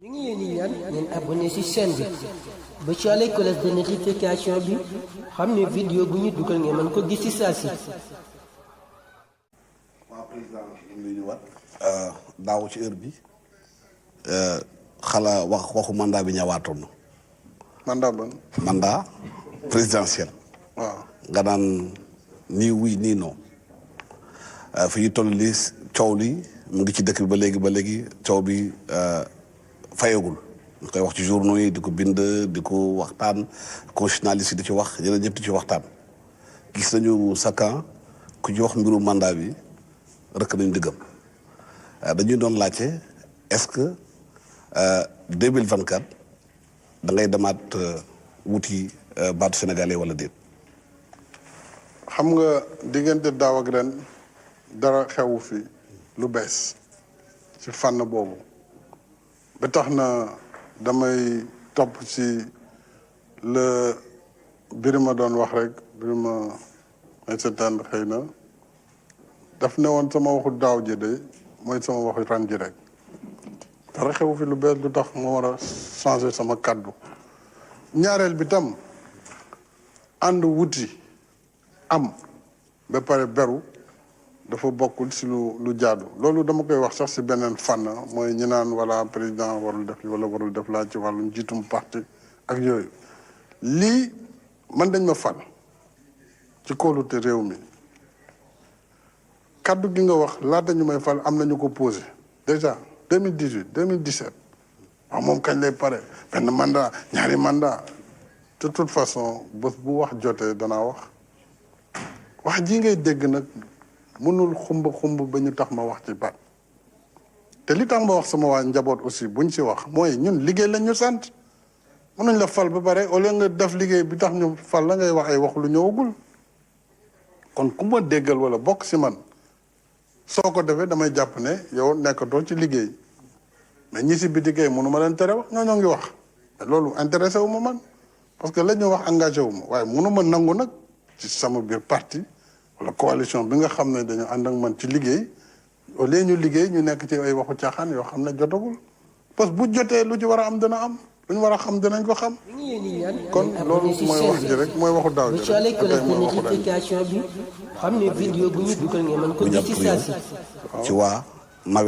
ñu ngi leen di ñaan ngeen abonné ci chaîne bi ba ci àll cloche de notification bi xam ne vidéo bu ñu dugal ngeen mën ko gis ci saa si. waaw président ñu ngi wat daaw ci heure bi xala waxu mandat bi ñëwaatoon na. mandat ban. mandat présidentiel. waaw nga naan nii oui nii non fi ñu toll nii coow li mu ngi ci dëkk bi ba léegi coow bi fayagul. ñu koy wax ci journaux yi di ko bind di ko waxtaan constitutionnaliste yi di ci wax yeneen ñëpp di ci waxtaan gis nañu sa camp ku ci wax mbiru mandat bi rëkk nañu diggam dañuy doon laajte est-ce que 2024 da ngay demaat wuti baatu sénégalais wala déet. xam nga diggante daaw ak ren dara xewu fi lu bees ci fànn boobu ba tax na damay topp ci la Birima doon wax rek Birima ay seetaan xëy na daf ne woon sama waxu daaw ji de mooy sama waxu ren ji rek dara xewu fi lu bees lu tax ma war a changer sama kàddu ñaareel bi tam ànd wuti am ba pare beru dafa bokkul si lu jaadu loolu dama koy wax sax si beneen fànn mooy ñi naan wala président warul def li wala warul def laa ci wàllu njiitum parti ak yooyu lii man dañ ma fal ci kóolute réew mi kaddu gi nga wax laata ñu may fal am nañu ko posé déjà 2018 2017 waaw moom kañ lay pare benn mandat ñaari mandat de toute façon bés bu wax jotee danaa wax ji ngay dégg nag mënul xumb ba ñu tax ma wax ci baat te li tax ma wax sama waa njaboot aussi buñ ci wax mooy ñun liggéey lañ ñu sant mënuñ la fal ba pare au lieu nga def liggéey bi tax ñu fal la ngay wax ay wax lu ñëwagul kon ku ma déggal wala bokk si man soo ko defee damay jàpp ne yow nekkatoo ci liggéey mais ñi si biti kay mënu ma leen tere wax ñoo ngi wax loolu intéressé wu ma man parce que la ñu wax engagé wu ma waaye mënu ma nangu nag ci sama biir parti wala coalition bi nga xam ne dañu ànd ak man ci liggéey au lieu ñu liggéey ñu nekk ci ay waxu caaxaan yoo xam ne jotagul parce que bu jotee lu ci war a am dina am lu ñu war a xam dinañ ko xam. kon loolu mooy wax ji rek mooy waxu daaw ji rek ba ci notification bi xam ne vidéo bu ñu dugal ngeen mën ko gis ci saa si. ci waa Mawel